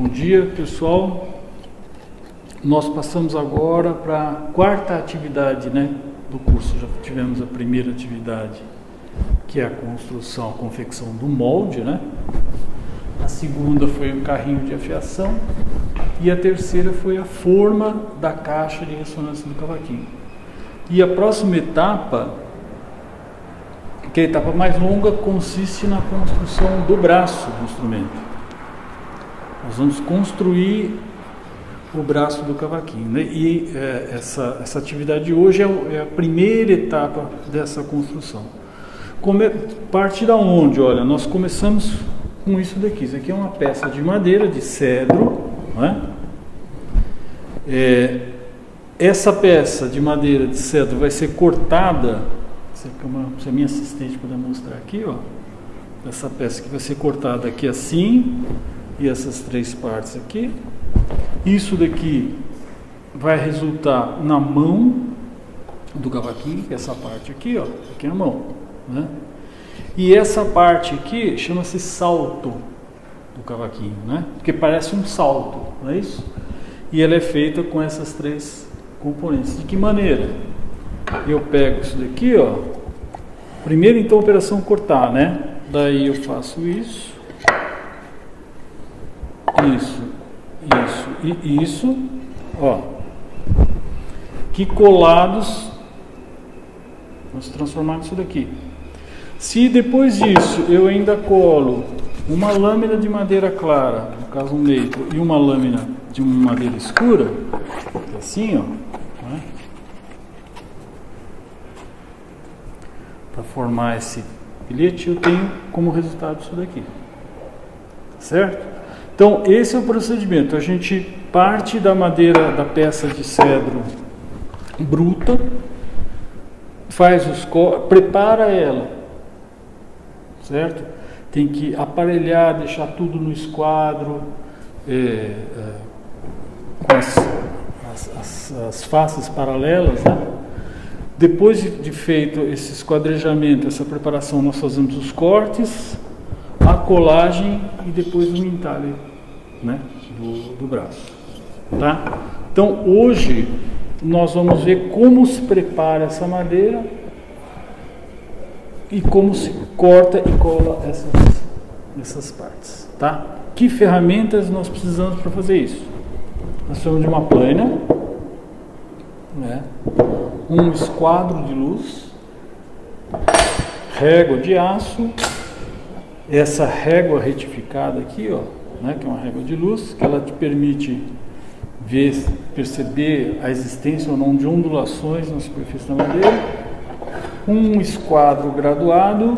Bom dia, pessoal. Nós passamos agora para a quarta atividade, do curso. Já tivemos a primeira atividade, que é a construção, a confecção do molde, A segunda foi o carrinho de afiação e a terceira foi a forma da caixa de ressonância do cavaquinho. E a próxima etapa, que é a etapa mais longa, consiste na construção do braço do instrumento. Nós vamos construir o braço do cavaquinho, E essa atividade de hoje é a primeira etapa dessa construção. Parte da onde? Olha, nós começamos com isso daqui. Isso aqui é uma peça de madeira, de cedro, Essa peça de madeira de cedro vai ser cortada. Se a minha assistente puder mostrar aqui, essa peça que vai ser cortada aqui assim, e essas três partes aqui. Isso daqui vai resultar na mão do cavaquinho, que é essa parte aqui, aqui é a mão, E essa parte aqui chama-se salto do cavaquinho, Porque parece um salto, não é isso? E ela é feita com essas três componentes. De que maneira? Eu pego isso daqui, Primeiro, então, a operação cortar, Daí eu faço isso. Isso e isso, que colados vamos transformar nisso daqui. Se depois disso eu ainda colo uma lâmina de madeira clara, no caso um maple, e uma lâmina de uma madeira escura, assim, para formar esse bilhete, eu tenho como resultado isso daqui, certo? Então, esse é o procedimento. A gente parte da madeira, da peça de cedro bruta, prepara ela, certo? Tem que aparelhar, deixar tudo no esquadro, com as faces paralelas, Depois de feito esse esquadrejamento, essa preparação, nós fazemos os cortes, a colagem e depois o entalhe, do braço, tá? Então hoje nós vamos ver como se prepara essa madeira e como se corta e cola essas partes, tá? Que ferramentas nós precisamos para fazer isso? Nós precisamos de uma plana, um esquadro de luz, régua de aço, essa régua retificada aqui, que é uma régua de luz, que ela te permite perceber a existência ou não de ondulações na superfície da madeira, um esquadro graduado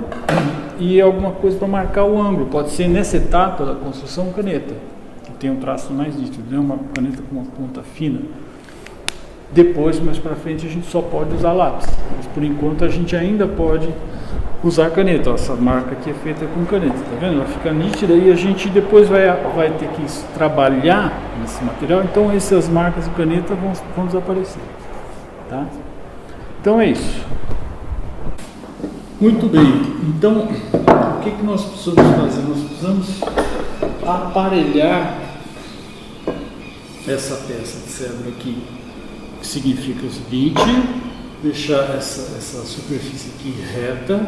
e alguma coisa para marcar o ângulo. Pode ser nessa etapa da construção caneta, que tem um traço mais nítido, uma caneta com uma ponta fina. Depois, mais para frente, a gente só pode usar lápis, mas por enquanto a gente ainda pode usar caneta. Essa marca aqui é feita com caneta, tá vendo? Ela fica nítida e a gente depois vai ter que trabalhar nesse material, então essas marcas de caneta vão desaparecer, tá? Então é isso. Muito bem, então o que nós precisamos fazer? Nós precisamos aparelhar essa peça de cedro aqui, que significa o seguinte: deixar essa superfície aqui reta,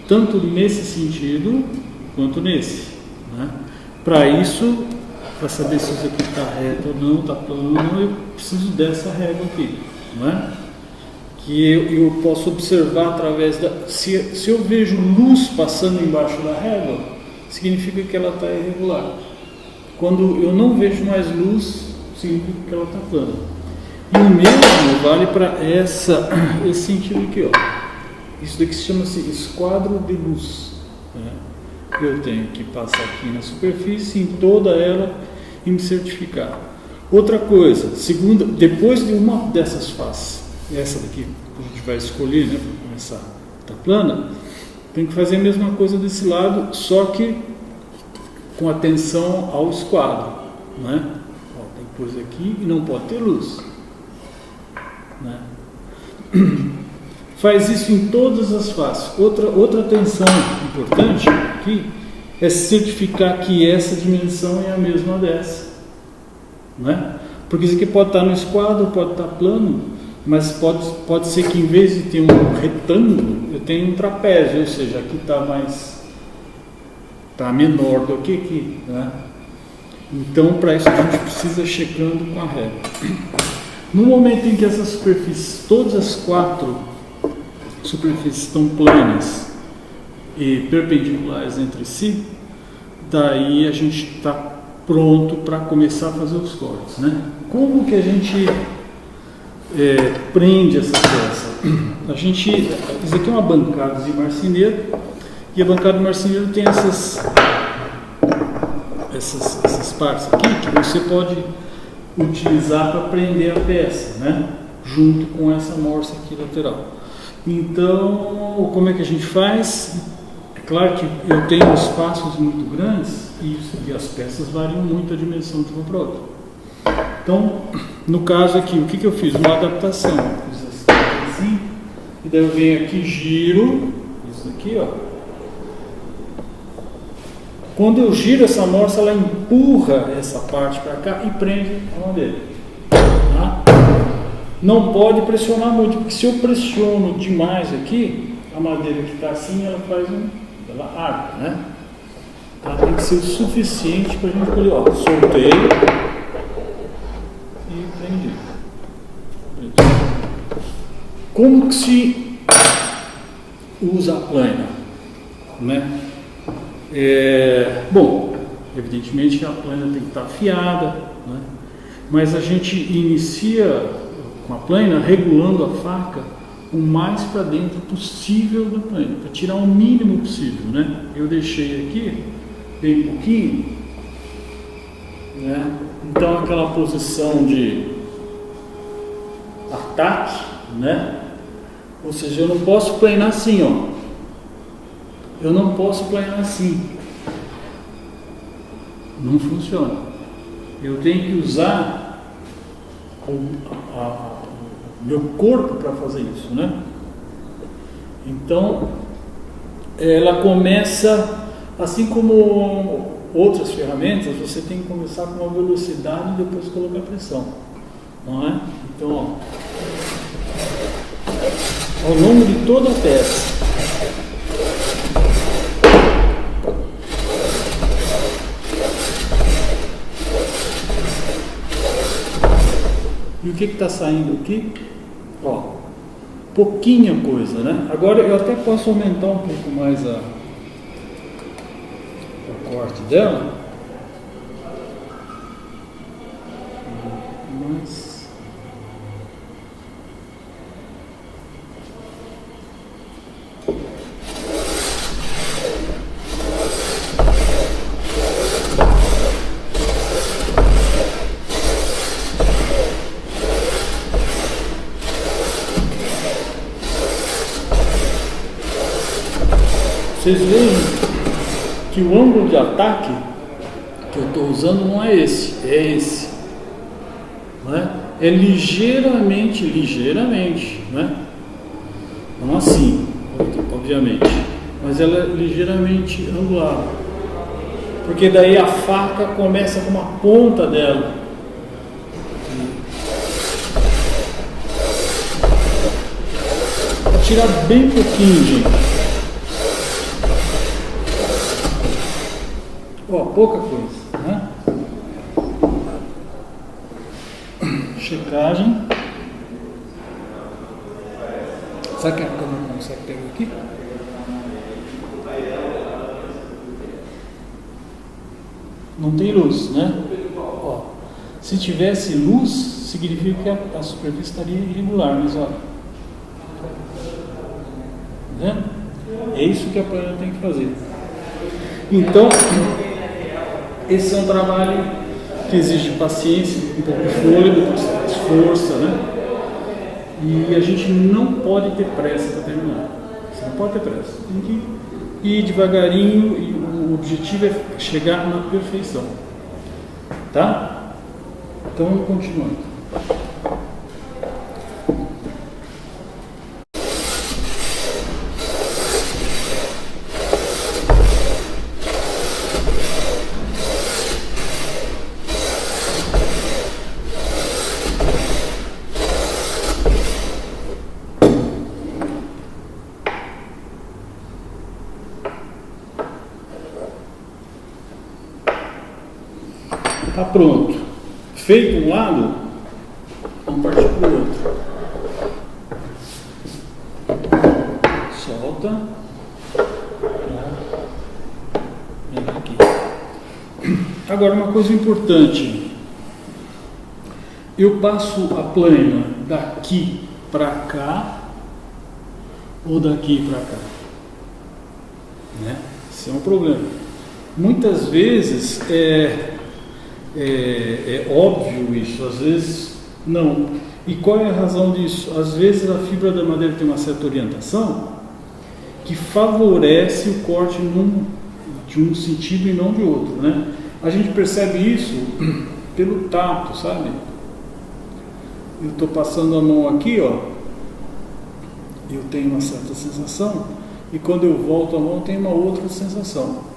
tanto nesse sentido quanto nesse, Para isso, para saber se isso aqui está reto ou não, está plano ou não, eu preciso dessa régua aqui, Que eu posso observar através se eu vejo luz passando embaixo da régua, significa que ela está irregular. Quando eu não vejo mais luz, significa que ela está plana. E o mesmo vale para esse sentido aqui, Isso daqui chama-se esquadro de luz. Eu tenho que passar aqui na superfície, em toda ela, e me certificar. Outra coisa, depois de uma dessas faces, essa daqui que a gente vai escolher, para começar, está plana, tem que fazer a mesma coisa desse lado, só que com atenção ao esquadro, Tem que pôr aqui e não pode ter luz. Faz isso em todas as faces. Outra atenção importante aqui é certificar que essa dimensão é a mesma dessa. né? Porque isso aqui pode estar no esquadro, pode estar plano, mas pode ser que em vez de ter um retângulo, eu tenha um trapézio, ou seja, aqui está menor do que aqui, né? Então, para isso a gente precisa checando com a régua. No momento em que essas superfícies, todas as 4 superfícies estão planas e perpendiculares entre si, daí a gente está pronto para começar a fazer os cortes, né? Como que a gente prende essa peça? Isso aqui é uma bancada de marceneiro, e a bancada de marceneiro tem essas partes aqui que você pode utilizar para prender a peça, né? Junto com essa morsa aqui lateral. Então, como é que a gente faz? É claro que eu tenho espaços muito grandes e as peças variam muito a dimensão de uma para outra. Então, no caso aqui, o que eu fiz? Uma adaptação. Eu fiz assim, e daí eu venho aqui, giro, isso aqui, ó. Quando eu giro essa morsa, ela empurra essa parte para cá e prende a madeira. Tá? Não pode pressionar muito, porque se eu pressiono demais aqui, a madeira que está assim, ela arca, né? Tá? Tem que ser o suficiente para a gente poder, ó, soltei e prendi. Como que se usa a plana, né? Bom, evidentemente que a plana tem que estar afiada, né? Mas a gente inicia com a plana regulando a faca o mais para dentro possível da plana, para tirar o mínimo possível, né? Eu deixei aqui bem pouquinho, né? Então aquela posição de ataque, né? Ou seja, eu não posso planar assim, ó. Eu não posso planar assim. Não funciona. Eu tenho que usar o meu corpo para fazer isso, né? Então, ela começa, assim como outras ferramentas, você tem que começar com uma velocidade e depois colocar pressão, não é? Então, ó, ao longo de toda a peça, e o que está saindo aqui? Ó, pouquinha coisa, né? Agora eu até posso aumentar um pouco mais o corte dela. Mas... Vocês vejam que o ângulo de ataque que eu estou usando não é esse, é esse. Não é? É ligeiramente, né? Não assim, obviamente, mas ela é ligeiramente angulada. Porque daí a faca começa com uma ponta dela. Vou tirar bem pouquinho, gente. Ó, pouca coisa, né? Checagem. Será que a câmera consegue pegar aqui? Não tem luz, né? Ó, se tivesse luz, significa que a superfície estaria irregular, mas ó, tá vendo? É isso que a plana tem que fazer. Então, esse é um trabalho que exige paciência, um pouco de fôlego, força, né? E a gente não pode ter pressa para terminar. Você não pode ter pressa. Tem que ir devagarinho e o objetivo é chegar na perfeição. Tá? Então, continuando. Tá pronto. Feito um lado, vamos partir para o outro. Solta. Vem aqui. Agora, uma coisa importante. Eu passo a plana daqui para cá ou daqui para cá, né? Isso é um problema. Muitas vezes é óbvio isso, às vezes não. E qual é a razão disso? Às vezes a fibra da madeira tem uma certa orientação que favorece o corte de um sentido e não de outro, né? A gente percebe isso pelo tato, sabe? Eu estou passando a mão aqui, ó, eu tenho uma certa sensação, e quando eu volto a mão eu tenho uma outra sensação.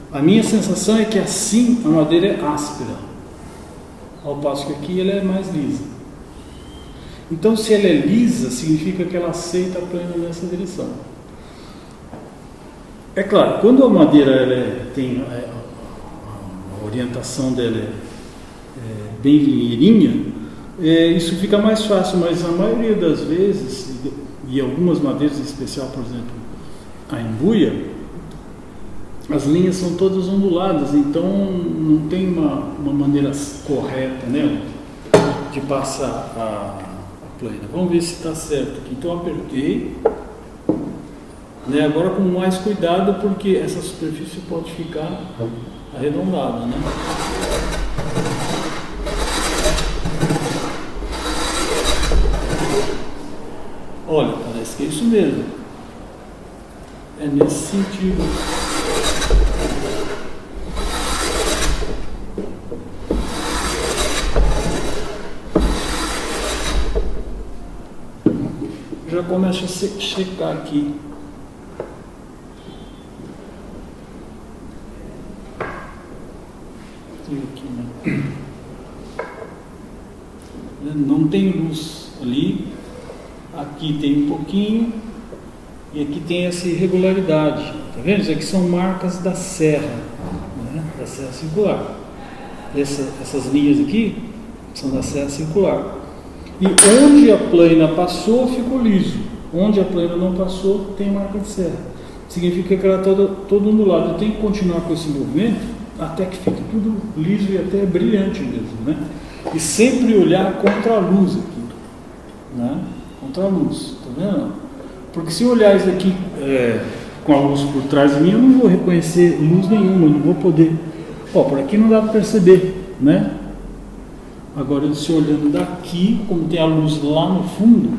A minha sensação é que assim a madeira é áspera, ao passo que aqui ela é mais lisa. Então, se ela é lisa, significa que ela aceita a plana nessa direção. É claro, quando a madeira tem a orientação dela é bem linheirinha, isso fica mais fácil, mas a maioria das vezes, e algumas madeiras em especial, por exemplo, a embuia, as linhas são todas onduladas, então não tem uma maneira correta, né, de passar a plana. Vamos ver se está certo aqui. Então apertei, né, agora com mais cuidado, porque essa superfície pode ficar arredondada, né? Olha, parece que é isso mesmo. É nesse sentido. Já começa a checar aqui. Não tem luz ali. Aqui tem um pouquinho e aqui tem essa irregularidade, tá vendo? Isso aqui são marcas da serra, né? Da serra circular. Essas linhas aqui são da serra circular. E onde a plana passou, ficou liso. Onde a plana não passou, tem marca de serra. Significa que ela está toda ondulada. Eu tenho que continuar com esse movimento até que fique tudo liso e até brilhante mesmo, né? E sempre olhar contra a luz aqui, né? Contra a luz, tá vendo? Porque se eu olhar isso aqui com a luz por trás de mim, eu não vou reconhecer luz nenhuma, eu não vou poder. Ó, por aqui não dá para perceber, né? Agora, se olhando daqui, como tem a luz lá no fundo,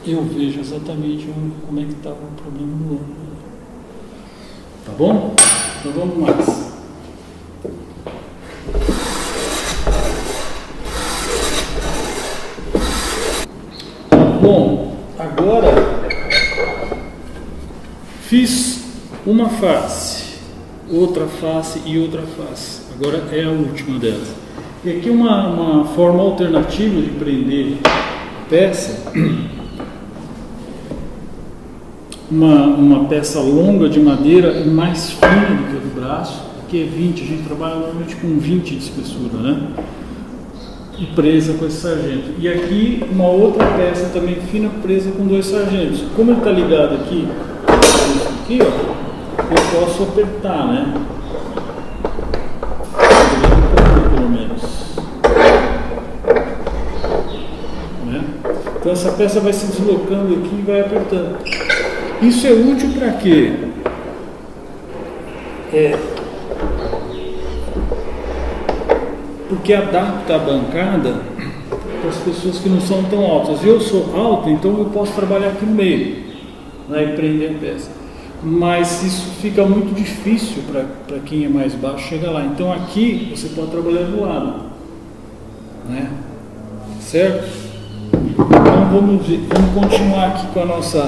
eu vejo exatamente como é que estava o problema do ângulo. Tá bom? Então vamos mais. Bom, agora fiz uma face, outra face e outra face. Agora é a última delas. E aqui uma forma alternativa de prender a peça, uma peça longa de madeira mais fina do que a do braço, que é 20, a gente trabalha normalmente com 20 de espessura, né? E presa com esse sargento. E aqui uma outra peça também fina, presa com 2 sargentos. Como ele está ligado aqui, ó, eu posso apertar, né? Pelo menos. Né? Então essa peça vai se deslocando aqui e vai apertando. Isso é útil para quê? Porque adapta a bancada para as pessoas que não são tão altas. Eu sou alto, então eu posso trabalhar aqui no meio, né, e prender a peça. Mas isso fica muito difícil para quem é mais baixo chegar lá. Então aqui você pode trabalhar do lado, né? Certo? Então vamos continuar aqui com a nossa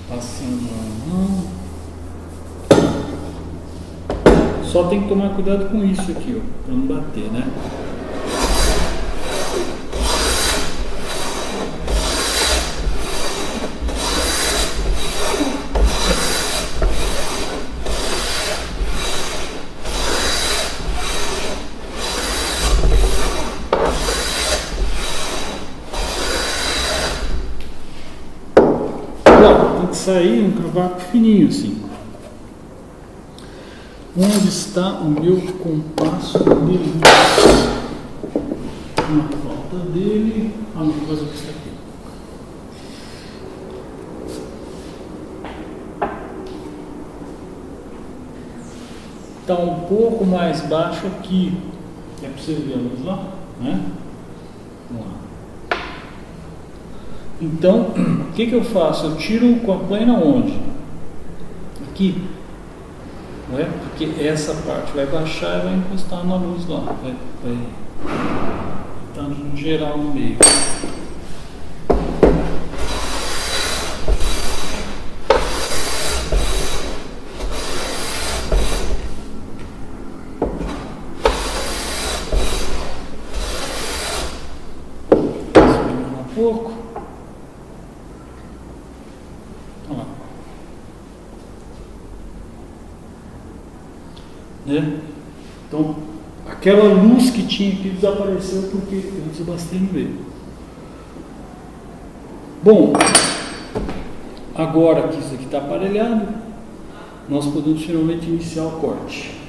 passando a mão. Só tem que tomar cuidado com isso aqui, ó, para não bater, né? sair um cavaco fininho assim. Onde está o meu compasso de luz? Uma falta dele. Ah, não, vou fazer o que está aqui. Está um pouco mais baixo aqui. É para vocês verem, vamos lá? Né? Vamos lá. Então, o que eu faço? Eu tiro com a plena onde? Aqui. Não é? Porque essa parte vai baixar e vai encostar na luz lá. Vai estar no geral no meio. Pouco. Olha lá. Né? Então, aquela luz que tinha aqui desapareceu porque eu desabastei no meio. Bom, agora que isso aqui está aparelhado, nós podemos finalmente iniciar o corte.